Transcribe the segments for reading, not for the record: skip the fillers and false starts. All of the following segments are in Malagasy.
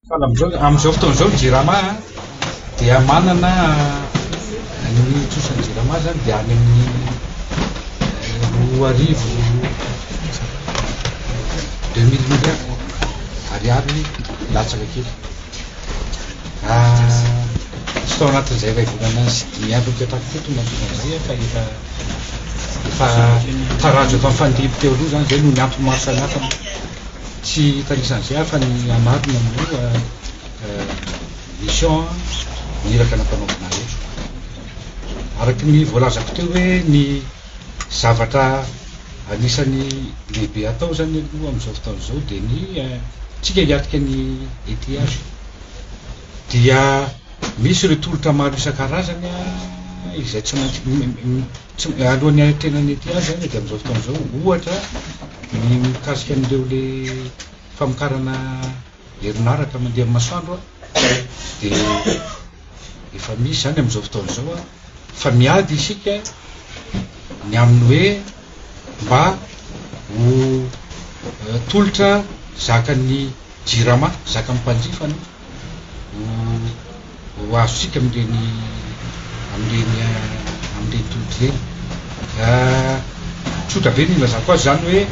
Am'izao fotoan'izao ny jirama dia manana ny trosan'ny jirama zany dia any amin'ny 2000 ariary latsaka kely. Tsy tao anatin'izay iray volana sy 10 andro mipetraka koa tonga an'izay fa tarajo efa mifandimby teo aloha zany zay no ny antony maro samihafa tsy tanisan'izay fa ny amarina moa mission niraka nampanaovana rehetra araky ny voalazako teo hoe ny zavatra anisan'ny lehibe atao zany aloha amin'izao fotoan'izao dia ny tsika hiatrika ny étiage dia misy ireo tolotra maro isan-karazany izay tsy maintsy alohan'ny antenany étiage zany dia amin'izao fotoan'izao ohatra ny mikasika an'ireo le famokarana herinaratra mandeha amin'ny masoandro dia efa misy zany amin'izao fotoan'izao fa miady isika ny amin'ny hoe mba ho tolotra zakan'ny jirama zakan'ny mpanjifany ho azosika amin'ireny tolotra ireny. Tsotra be ny lazako azy zany hoe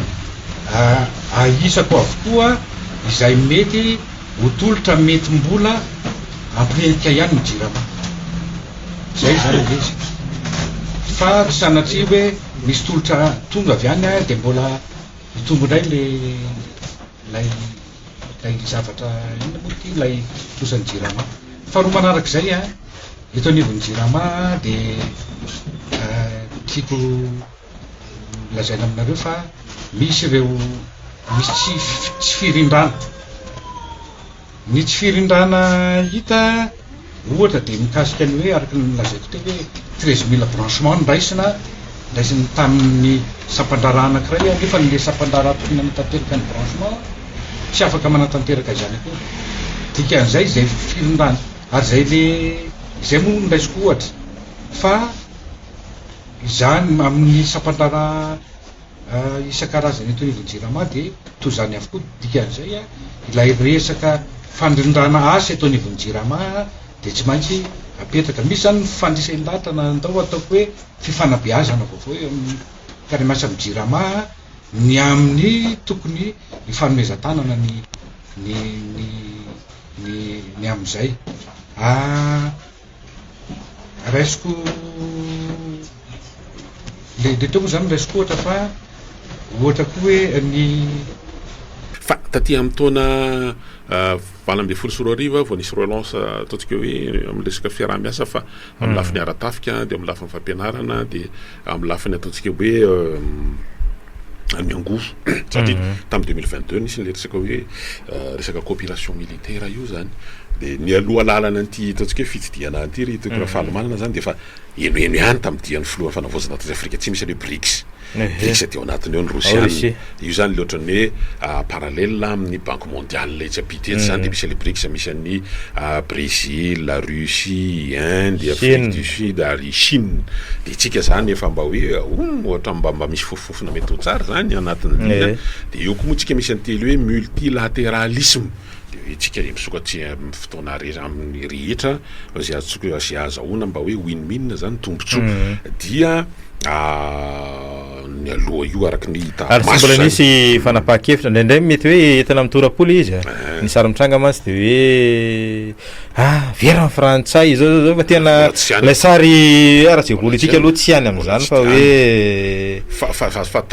aisako avokoa izay mety ho tolotra mety mbola ampirehetika ihany ny jirama zay zany izy fa tsy sanatria hoe misy tolotra tonga avy any dia mbola mitombo indray lay zavatra inona moa ty lay trosan'ny jirama. Faharoa manarak'izay eto anivon'ny jirama dia tiako lazaina aminareo fa misy misy tsy firindrana. Ny tsy firindrana hita ohatra dia mikasika ny hoe araka ny lazaiko teo hoe 13 000 branchement nondraisina tamin'ny sampandrara anankiray nefa le sampandrara tokony manatanteraka ny branchement tsy afaka manatanteraka izany koa dikan'izay zay firindrana ary zay moa nondraisiko ohatra fa izany amin'ny sampandrara isan-karazany eto anivon'ny jirama dia toy izany avokoa dikan'izay ilay resaka fandrindrana asa eto anivon'ny jirama dia tsy maintsy apetraka. Misy zany fandrisan-data natao ataoko hoe fifanabeazana vaovao amin'ny mpiara-miasa amin'ny jirama ny amin'ny tokony hifanomezan-tanana ny amin'izay raisiko le teo moa zany raisiko ohatra fa ohatra koa hoe ny fa taty amin'ny taona 2024 vao nisy relance ataontsika hoe amin'ny resaka fiaraha-miasa fa amin'ny lafiny ara-tafika dia amin'ny lafiny fampianarana dia amin'ny lafiny ataontsika hoe miangovo satria tamin'ny 2022 nisy le resaka hoe resaka coopération militaire io zany dia ny aloha lalana an'ity ataontsika hoe fitsidihana an'ity ry tokony fahalomanana zany dia efa enoeno ihany tamin'ny dian'ny filohan'ny fanavaozana aty Afrika tsy misy le BRICS teo anatiny eo ny Rosiana io zany le ohatran'ny hoe parallèle amin'ny banque mondiale tsy apiteto zany dia misy le BRICS misy an'ny Brésil, la Russie, Inde, Afrique du Sud ary Chine dia tsika zany efa mba hoe ohatra mba misy fofofofona mety ho tsara zany anatin'ilay dia eo koa moa tsika misy antely hoe multilatéralisme tsika misokatsy amin'ny fotoana amin'ny rehetra zay azahoana mba hoe win-win zany tombontsoa dia ny aloha io araky ny hita ary tsy mbola nisy fanapahan-kevitra indraindray mety hoe entana mitora-poly izy ny sary-mitranga mantsy dia hoe vera amin'ny frantsay zao fa tena lay sary ara-jery tsika aloha tsy hany amin'izany fa hoe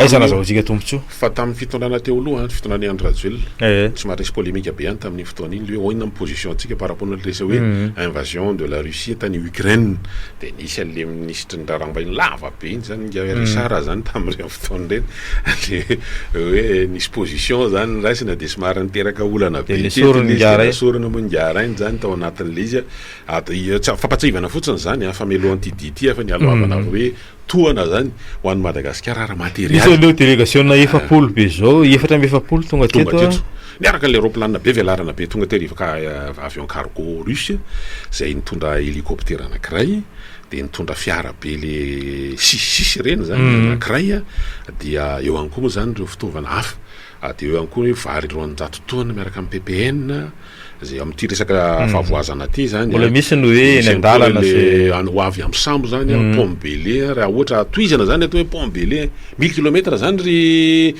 aizana azahoantsika tombontsoa fa tamin'ny fitondrana teo aloha fitondrana André Rajoelina tsy maharesy polémique be any tamin'ny fotoana iny le hoe oina amin'ny position antsika par rapport ny resa hoe invasion de la Russie tany Ukraine dia nisy an'le ministre ndraramba iny lava be iny zany sara zany tamin'ireny fotoana ireny le hoe nisy position zany raisina dia somary niteraka olana be sorona moa njara iny zany tao anatin'le izy fampatsivana fotsiny zany famelo anti-dity fa ny alohavana hoe tohana zany ho an'ny Madagasikara raha matériel misy leo délégation efapolo be zao 7 tonga teto niaraka n'le roplanina be velarana be tonga terivaka avion cargo russe zay nitondra hélicoptère anankiray dia nitondra fiara be le sisisisy reny zany anankiray dia eo any koa moa zany ireo fitaovana hafa dia eo any koa hoe vary 200 tonnes miaraka amin'ny PPN zay am'ty resaka fahavoazana ty zany mbola misy ny hoe ny andalana le ho avy amin'ny sambo zany pomme bele raha ohatra toizana zany atao hoe pomme bele 1000 kilomètres zany ry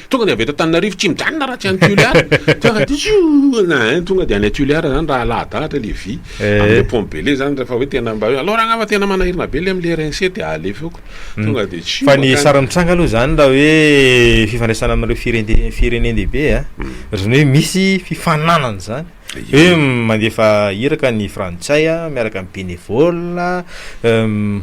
tonga de avy eto Antananarivo tsy mijanona raha tsy any Tuléar tonga de any Tuléar zany raha lahadahatra le vy am'le pomme bele zany rehefa hoe tena mba hoe alors raha tena manahirina be le am'le RNC de alefako tonga de tsy fa ny sara mitranga aloha zany raha hoe fifandraisana amin'ireo firenendehibe zany hoe misy fifananana zany hoe mandefa iraka ny frantsay miaraka amin'ny bénévole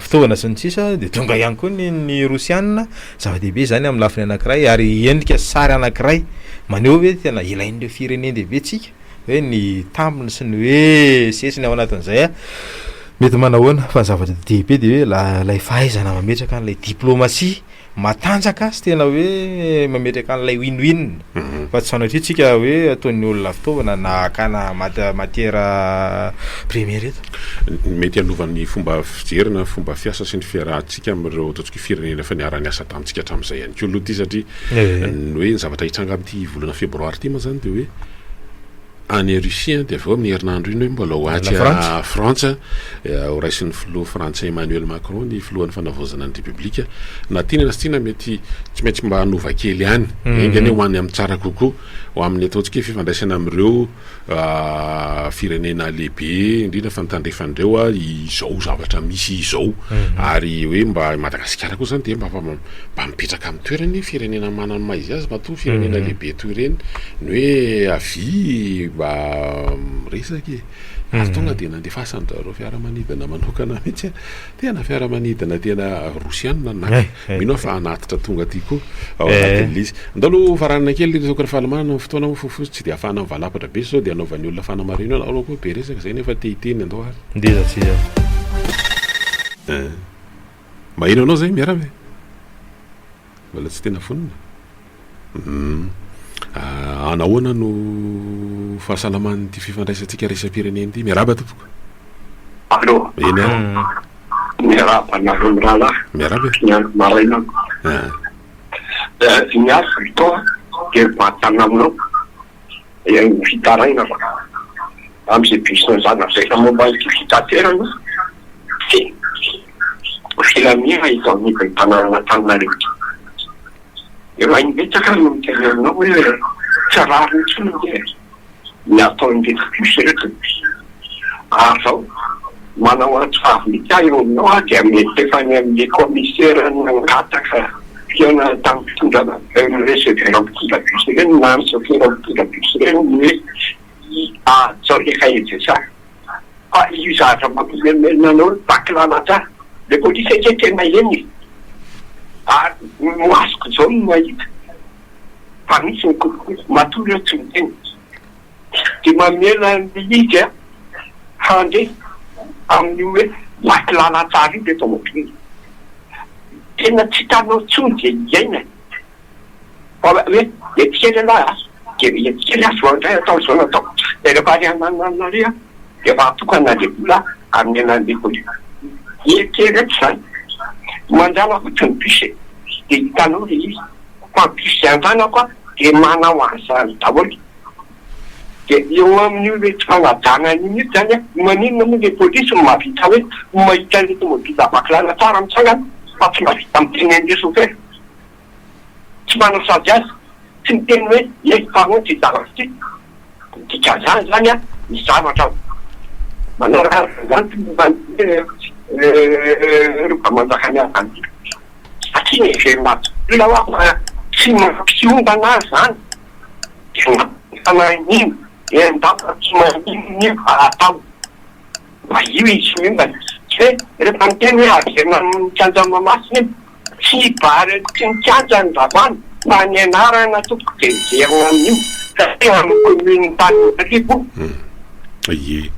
fitaovana sy ny sisa de tonga ihany koa ny rosianina zava-dehibe zany amin'ny lafiny anankiray ary endrika sary anankiray maneho hoe tena ilain'ireo firenendehibe tsika hoe ny tambiny sy ny hoe sesiny ao anatin'izay mety manahoana fa zavatra dehibe de hoe lay fahaizana mametraka an'ilay diplomatie matanjaka sy tena hoe mametraka an'ilay win-win fa tsy sanatria tsika hoe ataon'ny olona fitaovana na akana matiera première eto mety alovan'ny fomba fijerina fomba fiasa sy ny fiarahantsika amin'ireo ataontsika firenena fa niara-ny asa tamintsika hatramin'izay ihany koa aloha ty satria ny hoe ny zavatra hitranga amin'ity volana febroary ty ma zany de hoe any Russie de aveo amin'ny herinandro iny hoe mbola hoaty a Frantsa ho raisin'ny filoha frantsay Emmanuel Macron ny filohan'ny fanavozana ny République na tiana na sy tiana mety tsy maintsy mba hanova kely ihany engany ho any amin'ny tsara kokoa ho amin'ny ataontsika fifandraisana amin'ireo firenena lehibe indrindra fa nitandrefandreo izao zavatra misy izao ary hoe mba Madagasikara koa zany de mba mipetraka amin'ny toerany firenena manana maizy azy matoa firenena lehibe toy ireny ny hoe avy mba miresaky ary tonga de nandefasany zareo fiaramanidina manokana mihitsy tena fiaramanidina tena rosianina na mino fa anatitra tonga ty koa ao anatin'le izy ndalo faranana kely resaka refahalemana amin'ny fotoana fofotsy tsy de afahana mivalapatra be sao de anaovan'ny olona fanamarino anao koa be resaka zay nefa tehiteny andao ary ndeza tsy mahino anao zay miarave mbola tsy tena fonina anahoana no fahasalaman'ny ty fifandraisantsika resa-pireneny ty miaraba tompoko allo eny miaraba narony rala miaraba maraina miasa toa de matana aminao fitaraina am'izay bisina zany azaina momba ty fitaterana filamina itao ny tanàna Antananarivo efa inbetsaka no miteny aminao hoe tsy rariny tsony de ny ataon'le bus reto zao manao atsavy eo aminao de mety efa ny amin'le commissaire nangataka fiona tamin'ny fitondrana receveur mpitondra bus reny na chauffeur mpitondra bus reny hoe zao efa ejesa fa io zavatra mampimemelina anao bakilana tsara le polisy ake tena eny ary masoko zao no mahita fa misy ny matory eo tsy miteny de mamela izy handeha amin'ny hoe makilala tsara io le tomobily tena tsy tanao tsony de iaina hoe etikely aloha de etikely azoandray atao zao natao de rehefa ary anananarea de efa atokana lehibola amin'ny anan'le polisy etikely eto zany mandala fotsiny bus de hitanao le izy fa bus antana koa de manao azany daholo de eo amin'ny hoe tsy fanadana iny io zany maninona moa le polisy no mahavita hoe mahita le tomobila bakilana tsara mitsangana fa tsy mahavita miteny an'le chauffeur tsy manao sady azy tsy miteny hoe fano ty zavatra ty dika zany zany ny zavatra manao raha zany roba manjakany azany satria ny verymaty ila hoa tsy mampiomba zany de fananiny de ndapa tsy manininy atao mba io izy miombana tsy hoe rehefa miteny hoe averina mikanja mamasiny tsy bary tsy mikanja ny vavany mba ny anarana tompoko de miverina amin'io satria amin'ny tany ie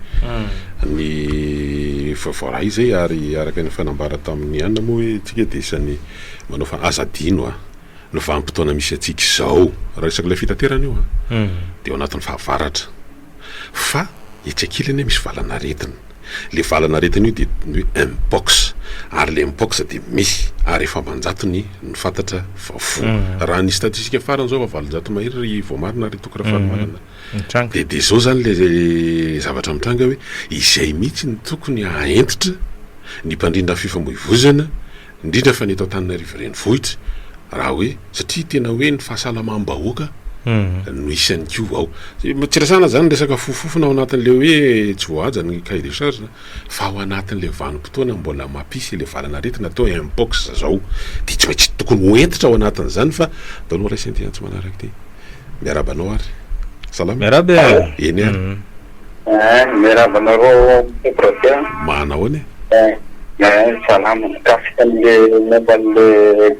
ny vaovao izay ary araka ny fanambara tamin'ny anina moa hoe tsika de isany manao fa azadino no vanim-potoana misy atsika izao raha resaky lay fitaterana io de ao anatin'ny fahavaratra fa etsakilany misy valanaretina le valanaretina io de hoe impox ary le mipoka de misy ary efa manjatony ny fantatra vafo raha ny statistika farany zao fa 700 mahery vao marina ry tokara fanomanana de zao zany le zavatra mitranga hoe izay mihitsy ny tokony aentitra ny mpandrindra fifamoivozana indrindra fa ny eto Antananarivo renivohitra raha hoe satria tena hoe ny fahasalamam-bahoaka no isan'ny ko ao tsy rasana zany resaka fofofona ao anatin'le hoe tsy voaja ny cahier de charge fa ao anatin'le vanim-potoana mbola mampisy le valana retina atao impox zao de tsy maintsy tokony hoentitra ao anatin'izany fa daonao ray senty antsy manaraka ty miarabanao ary salama miaraba eny ary miarabanareo professeur manao salama kafikan'le momban'le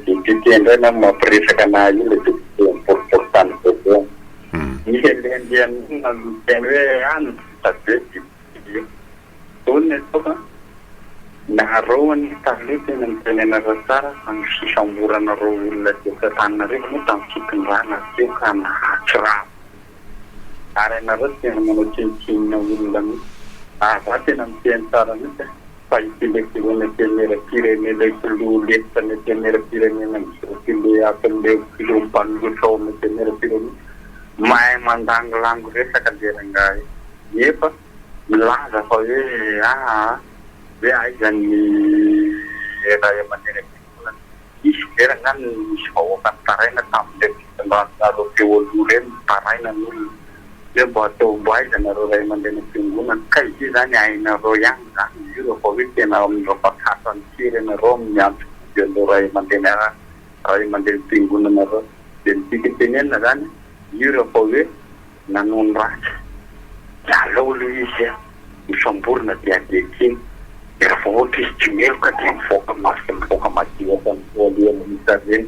député indray na mampiresaka anazy le député importante kokoa misy lendianina teny hoe any tabe député tony toka naharoany taloha tena mitenenareo tsara fa ny fisamboranareo olona teto Antananarivo moa tamin'ny fitondrana teo ka nahatsy raha ary anareo tena manao tsinontsinona olona mihitsy za tena miteny tsara mihitsy fa itilekilona tenera-pirenena kilolefana tenera-pirenena misokile akan'le kilompanlotrao na tenera-pirenena mahay mandangolango resaka lerangahy nefa milaza fa hoe aizany raha aman-dreny isy lerangany misy vahoaka taraina tamin'le fitondrano teo aloha reny taraina n'olona le mbo atao mbo aizanareo ray aman-dreny am-piangonana ka izy zany ainareo ihany zany izy io rehefa hoe tena amin'ireo mpakasany firenareo miantso an'ireo ray aman-dreny am-piangonanareo de mitika tenenina zany io rehefa hoe nanony ratsy aleo aloha izy misamborona de adekiny de rehefa ohatra izy tsy meloka de mivoaka madio atan'nyvoalohany misy reny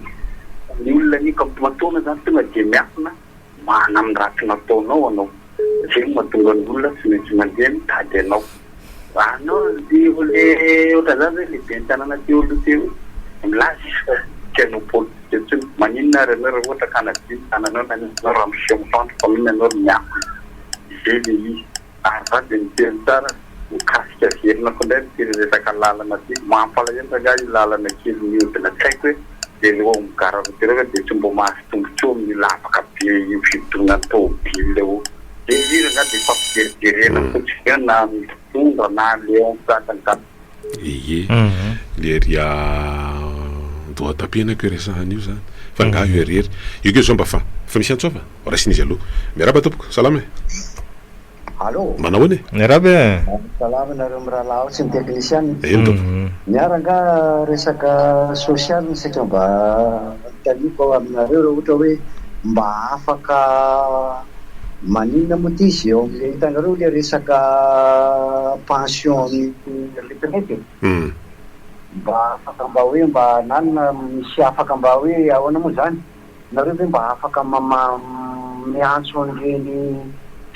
ny olona nika matoana zany tonga de miafina mana amin'ny ratsy nataonao anao zay mahatonga ny olona tsy maintsy mandeha mitady anao anao de le ohatra zany hoe lehibe ny tanàna teo aloha teo milaza izy fa tianao politika tsony maninona ary anao raha ohatra ka nadiny tananao nanao raha miseho mitandro fa mihina anao miafina izay le izy ary za de miteny tsara mikasika verina ko ndray mitery resaka lalana ty mampalahelo raha io lalana kely miodina tsy haiko hoe de leo migararotera de tsy mbo mahazo tombontsoa amin'ny lavaka be io fitona tôbily leo de izy nga de fampideriderena fotsiny na mitondra na leon satanka iye le ria dohatapena ko resahany io zany fa nga io erery io ke zao mba fa misy antsova rasinizy aloha miaraba tompoko salama allo manao ane miaraba salama nareo mirahalaho sy ny technicien eny tompoko miaranga resaka social ny saka mba taniko aminareo raha ohatra hoe mba afaka maninona moa ty izy eo am'le hitanareo le resaka pension amin'ny retraite mba afaka mba hoe mba nanona misy afaka mba hoe ahoana moa zany nareo hoe mba afaka miantso an'ireny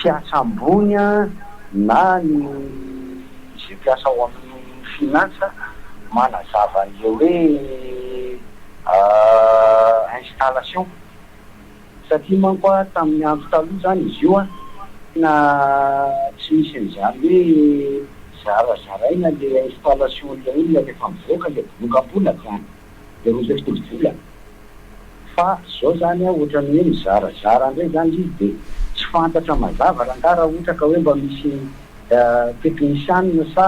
piasa ambony na ny zay piasa ao amin'ny finansa manazava an'le hoe installation satria mankoa tamin'ny andro taloha zany izy io na tsy misy an'izany hoe zarazaraina le installation le olona rehefa mivoaka le bolokam-bola zany le roa le fitovola fa zao zany ohatrany hoe mizarazara ndray zany izy de tsy fantatra mazava raha ohatra ka hoe mba misy technicien sa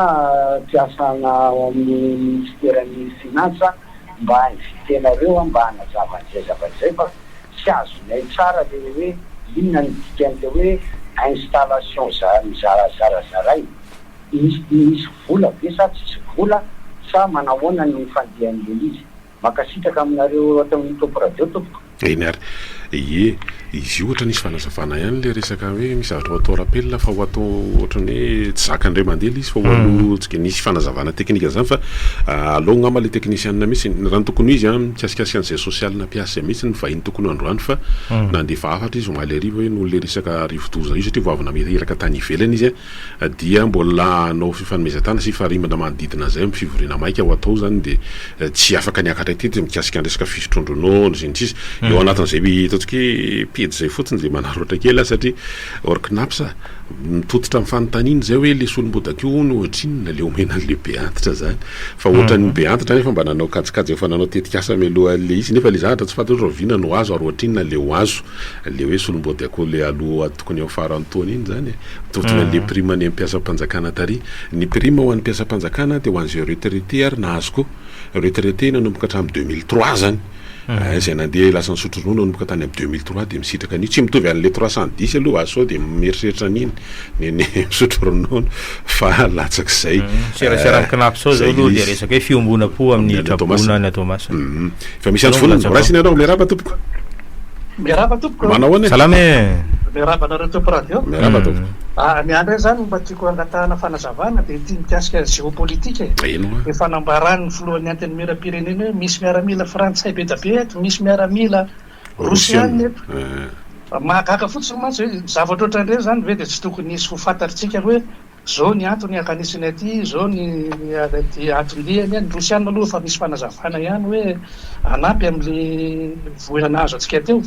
piasana amin'ny ministeran'ny finansa mba invitenareo mba hanazava an'izay zavatra fa tsy azonay tsara le hoe inona ny dikan'le hoe installation mizarazaray misy vola be sa tsy vola sa manahoana ny fandehan'le izy makasitraka aminareo ataon'ny topo radio tompoko eny ary ie izy io ohatra nisy fanazavana ihany le resaka hoe misy zavatra atao rappel fa ho atao ohatrany hoe tsy zakandray mandeha izy fa hoalo tsika nisy fanazavana teknika zany fa alao ngamba le technicien mihitsy raha ny tokony izy mikasikasika an'izay social na piasa mihitsy ny vahiny tokony androany fa nandefa afatra izy omaly ariva hoe noho le resaka rivotoza io satria voavina miraka tany ivelany izy dia mbola anao fifanomezantana sy farimana manodidina zay fivoriana maika ho atao zany de tsy afaka niakatra tety mikasika ny resaka fisotrondronao zay tsisy eo anatin'izay ataontsika pedy zay fotsiny zay manaroatra kely satria orknapsa mitototra amin'ny fanontaniana zay hoe le solom-bodakio no ohatrinona le omena le be antitra zany fa ohatran'ny be antitra nefa mba nanao kajikajy efa nanao tetikasa mialohan'le izy nefa le zavatra tsy fantatra vina no azo ary ohatrinona le ho azo le hoe solom-bodakio le aloha tokony eo farany taona iny zany tovotona le prime ny ampiasam-panjakana tary ny prime ho an'ny mpiasam-panjakana dia ho an'izay retraité ary nahazo koa retraité nanomboka hatramin'ny 2003 zany zay nandeha lasa ny sotro ronono nanomboka tany amin'ny 2003 dia misitraka an'io tsy mitovy an'le 310 aloha azo sao dia mieritreritra an'iny ny misotro ronono fa latsak'izay seraseranknapso zao aloha dia resaka hoe fiombona-po amin'ny trabona ny Thomas fa misy andro volana raisiny ianao miaraba tompoko miaraba tompoko manao any salame miaraba nareo tompo radio miaraba tompoko ny andro zany mba tiako angatahana fanazavana dia tia mikasika géopolitika e fanambarany filohan'ny antenimieram-pirenena hoe misy miaramila frantsay be da be eto misy miaramila rosiana eto mahagaga fotsiny mantsy hoe zavatra ohatran'ireny zany ve dia tsy tokony nisy ho fantatritsika hoe zao ny antony akanisiny aty zao ny antondihany ny rosiana aloha fa misy fanazavana ihany hoe anampy amin'le voelana azo atsika teo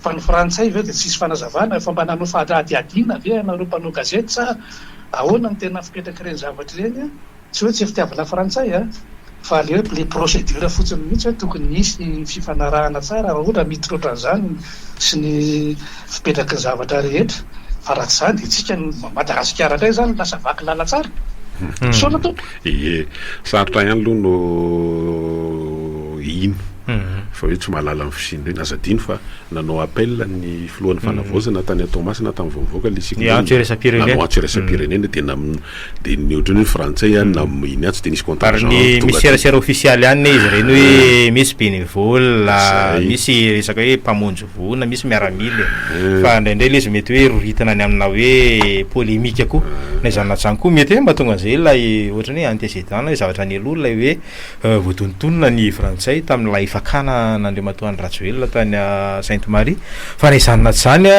fa ny frantsay ve dia tsisy fanazavana fa mba nanao fahadiadiana ve nareo mpanao gazety sa ahoana ny tena fipetraka ireny zavatra ireny tsy hoe tsy fitiavana frantsay fa le procédure fotsiny mihitsy hoe tokony nisy fifanarahana tsara ohatra miditra ohatran'izany sy ny fipetraka ny zavatra rehetra fa raha tsy zany dia tsika Madagasikara indray zany lasa vaky lala tsara sona tompo sarotra ihany aloha no ino fa hoe tsy mahalala amin'ny fisiny reny azadino fa nanao appel ny filohan'ny fanavozana tany Thomas na tamin'ny voavoaka le antsiresa-pirenena dia ny ohatrany hoe frantsay na iny tsy dia nisy contingent ny misy serasera officialy ihany izy reny hoe misy bénévole misy resaka hoe mpamonjy voana misy miaramila fa indraindray le izy mety hoe roritana ny amina hoe polémika koa na izanatsany koa mety hoe mba tonga an'izay ilay ohatrany hoe antécédent hoe zavatra ny aloha ilay hoe voatonontonona ny frantsay tamin'ilay fakana n'Andriamatoa Rajoelina tany Sainte Marie fa ny izany naty zany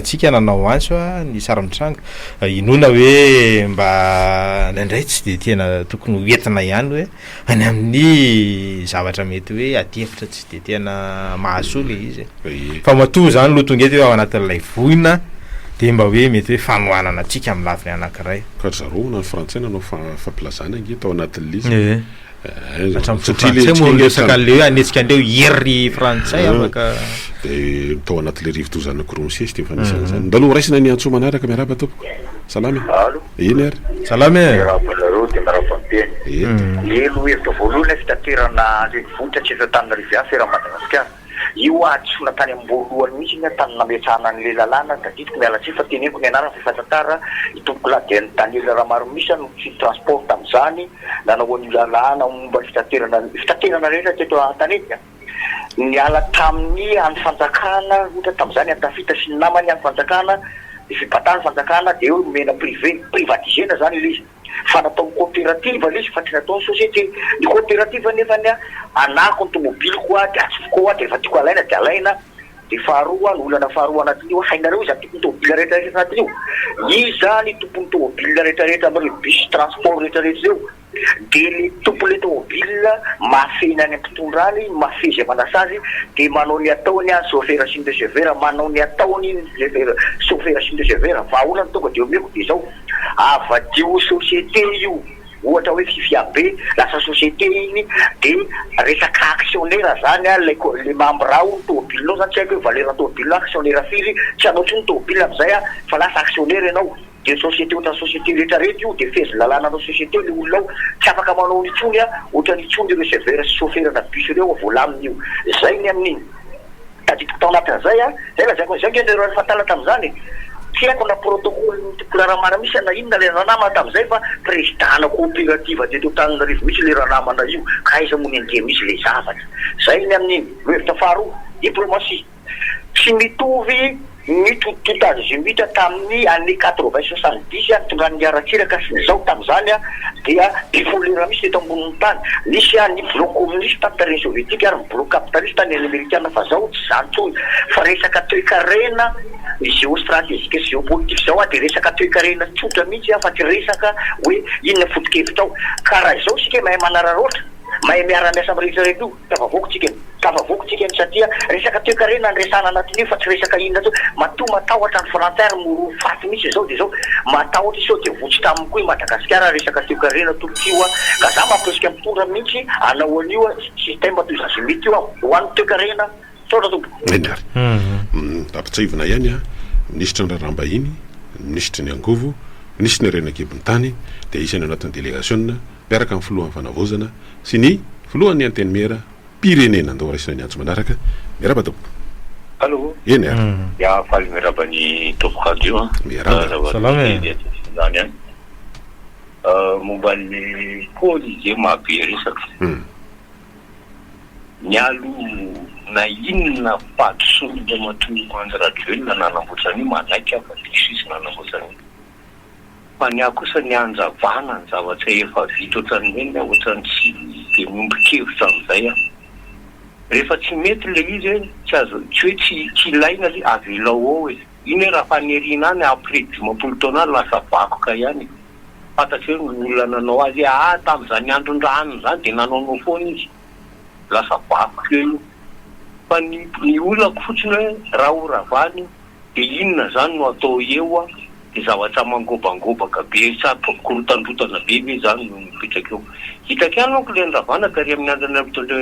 tsika nanao antso ny saramitranga inona hoe mba indraindray tsy dia tena tokony hoentina ihany hoe any amin'ny zavatra mety hoe atefitra tsy dia tena mahasoa le izy fa matoa zany loha tonga eto hoe ao anatin'ilay voina dia mba hoe mety hoe fanohanana atsika amin'ny laviny anankiray ka zaroana ny frantsay nanao fampilazana nge tao anatin'le izy atramosaka le hoe anetsika andreo hery frantsay afaka dia tao anatin'le rivodozana Korontsia sy tefanizany zany ndaloha raisina ny antso manaraka miaraba tompoko salamy iny ary salamy miarabanareo dia miarabanteny elo hevitra voalohany fitaterana vohitra tsy eto tany rivière fera Madagasikara io atsona tany amboalohany mihitsy ny tany nametsahana an'le lalàna da ditiko mialatsy fa teneniko ny anarana fifatantara itompoko ladiany Daniel Ramaromisa no tsy transport tamin'izany nanao ny lalàna momba fitaterana rehetra teto an-tanetika niala tamin'ny any fanjakana ohatra tamin'izany antafita sy ny namany any fanjakana dia fibatana fanjakana dia eo mena privatisena zany ilay izy fa natao coopérative ilay izy fa tsy natao société ny coopérative nefa ny anako ny tomobily koa dia atsofokoa dia efa tiako alaina dia alaina dia faharoa ny olana faharoa anatin'io hainareo izy tompony tomobily rehetrarehetra anatin'io izy zany tompony tomobily rehetrarehetra amin'ireo bus transport rehetrarehetra zeo dia le tompon'le tomobile mafena any ampitondrany mafezy manasazy dia manao ny ataony chauffeur signe de chauffeur manao ny ataony chauffeur signe de chauffeur fa olana tonga dia omeko dia zao avadio société io ohatra hoe fifiabe lasa société iny dia resaka actionnaire zany le membre ao ny tomobilinao zany tsy haiko hoe valeur tomobilinao actionnaire firy tsy anao tsy ny tomobile amizay fa lasa actionnaire ianao dia société ohatra société rehetrarehetra io dia fezy lalàna anao société le olonao tsy afaka manao ny itsony ohatra ny itsony ireo chauffeur sy chauffeur na bus ireo volaminy io zay ny amin'iny taditiko tao anatin'izay zay lazaiko zay ngendreo fatala tamin'izany tsy haiko na protocole rahamana misy na inona le ranamana tamin'izay fa présidentna coopérative teto Antananarivo misy le ranamana io ka aiza mony andeha misy le zavatra zay ny amin'iny hevitra faharoa diplomatie tsy mitovy ny totage mita tamin'ny année 80-70 tongany aratsiraka sy nyzao tamin'izany dia bifolera misy teto ambonin'ny tany misy ny bloc communiste tany soviétique ary bloc capitaliste tany américaine fa zao tsy zany tsony fa resaka toekarena ny géostratégique sy géopolitique zao dia resaka toekarena tsotra mihitsy fa tsy resaka hoe inona foto-kevitra ao ka raha izao sika mahay manararoatra mahay miara-miasa amin'ny rehetrarehetra io tavavoako tsika tavavoako tsika ny satria resaka toekarena ny resana anatin'io fa tsy resaka inona to matahotra ny frontière mo faty misy zao de zao matahotra isao de votsy taminy koa i Madagasikara resaka toekarena tolokio ka za mampiresika mitondra mihitsy anao an'io système toy zazimity io ho an'ny toekarena saotra tompo enary apitsaivina ihany a ministra ny rarambahiny ministra ny angovo ministra ny renakebony tany de isany anatin'ny délégation miaraka amin'ny filohan'ny fanavozana sy ny filohan'ny anteny mera pirenena andao raisina ny antso manaraka miaraba tompo allo eny ary ya faly miaraba ny tompo radio miaraba salamy zany any momba ny polisie mahabe resaka mialo na inona fadisonda matongo andrajoelona nanamboatrany malaika fa disisy nanamboatrany fa ny akosa ny anjavana ny zavatra efa vita ohatrany hoe ohatrany tsy de miombon-kevitra amin'izay rehefa tsy mety le izy hoe tsy azo tsy hoe tsy ilaina le avelao ao hoe iny hoe raha faneriana any après 10 taona lasa vakoka ihany fantatry hoe olona nanao azy tamin'izany andron-drano zany de nanaonao foana izy lasa vakoka io fa ny olako fotsiny hoe raha oravany de inona zany no atao eo de zavatra mangobangobaka be sa korotandrotana be zany no mipetraka eo hitaka ihany manko le nravana kary amin'ny androny mitondra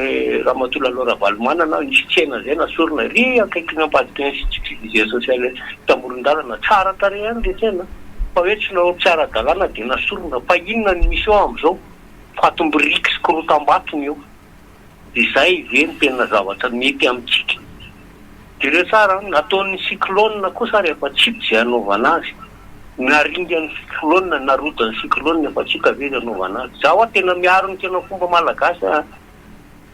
Ramatola Loravalomana na nisy tsena zay nasorona ry akaiky ny ambadiky ny sécurité sociale tamorondalana tsara tare ihany le tsena fa hoe tsy nao tsara dalàna de nasorona fa inona ny misy eo am'izao fatomborika sy korotam-batony eo de zay ve ny tena zavatra mety amitsika de reo tsara nataon'ny cyclone kosa rehefa tsipy zay anaovana azy naringan'ny cyclone narodany cyclone efa tsika ve anaovana azy zaho tena miaro ny tena fomba malagasy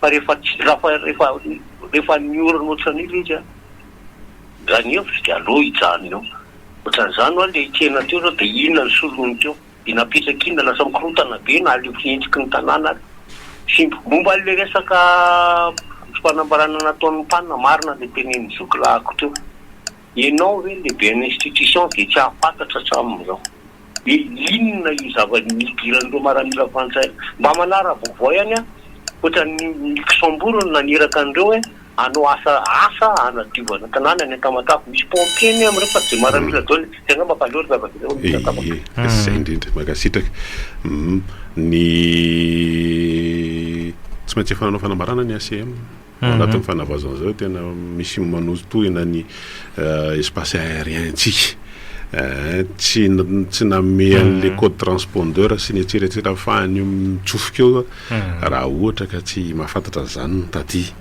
fa rehefa niorana ohatran'ilo izy zany hevitra de aloha hijany eo ohatran'izany le tsena teo zao de inona ny solony teo de napetraka ina lasa mikorotana be na aleo fientsiky ny tanàna sy momba le resaka fanambarana nataon'ny mpanina marina le tenen'ny zokolahako teo ianao hoe lehibe ny institution de tsy ahafantatra hatramin'izao inona io zava-nidirandreo maramila frantsay mba manara vaovao ihany ohatran'ny Luxembourg naniraka an'ireo hoe anao asa anadiovana tanàna ny akamatafo misy pompieny am'ireo fa de maramila dao tena mampaleory zavatra zay indrindra makasitraka ny tsy maintsy efananao fanambarana ny ACM anatin'ny fanavazana zao tena misy manotohina ny espace aérien tsika tsy name an'le code transpondeur sy ny etseretserera afahany mitsofoka eo raha ohatra ka tsy mahafantatra zany taty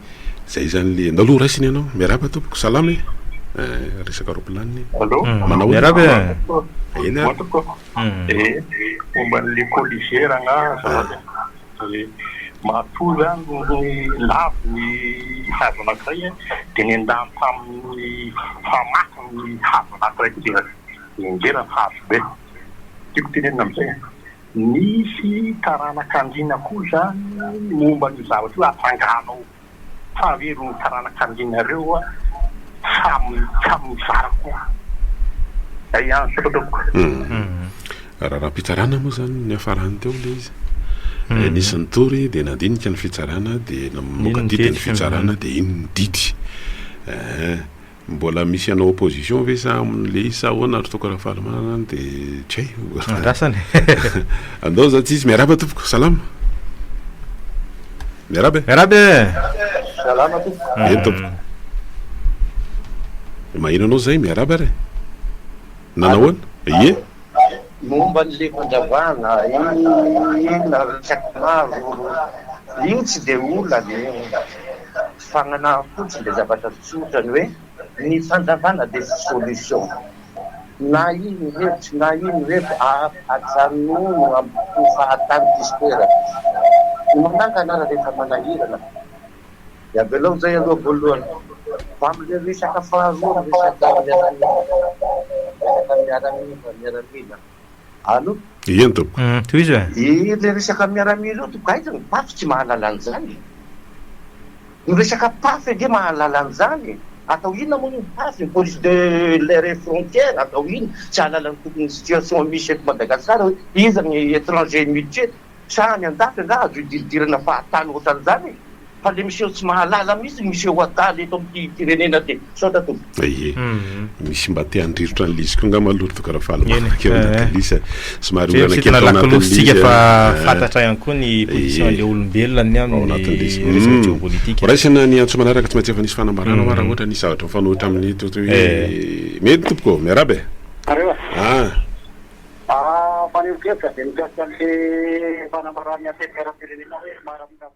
zay zany le ndaloha raisiny ianao miaraba tompoko salamy resaka roplaniny manao miaraba eny momba n'le policière mahatoa zany ny lavo ny hazo anankiray de ny andany tamin'ny famaky ny hazo anankiray koa de ingera ny hazo be tiako tenenina am'izay nisy taranakandina koa zany momba ny zavatra hoe afanganao fa avery ny taranakandinareo saminy zara koa ay ihany sototoko raha mpitsarana moa zany ny afarany teo le izy nisy nytory de nandinika ny fitsarana de namokadity ny fitsarana de iny ny didy mbola misy anao opposition ve sa amin'le isa ahoana ry toko raha fahalamana de tsy hay rasany andao za tsy izy miaraba tompoko salama miaraba salama tompoko eny tompoko mahino anao zay miaraba re nanahoana ie momba n'le fandravana ina resaky maro io tsy de olona le fagnana fotsiny le zavatra tsotrany hoe ny fandravana de solution na iny hevitry na iny hoe ajanono amiko fahatany dispera mananganara rehefa manahirana de avelao zay aloha voalohany fa am'le resaka faharoa resaka miaramila allo ien tompoko toy izy le resaka miaramila io toko aiza ny pafy tsy mahalala an'izany ny resaka pafy de mahalala an'izany atao inona moa ny pafy ny police de l'air frontière atao ina tsy ahalala ny tokony situation misy eto Madagasikara hoe iza ny étranger miditra sa ny andafy nga azo idirodirana fahatany ohatran'izany fa le miseho tsy mahalala mihitsy miseho adaly eto amin'ny firenena ty sao tatombo ie misy mba te handrirotra an'lizy koa nga malory tokaraha fahalamaka anatin'lisa somary tena lakolositsika fa fantatra ihany koa ny position le olombelona ny amin'ny géopolitique raisana ny antso manaraka tsy maintsy efa nisy fanambarana raha ohatra nisy zavatra mifanohitra amin'ny totra hoe mety tompoko miarabe fanevokevitra de mikasika an'le fanambarana ny ateperam-pirenena hoe maramina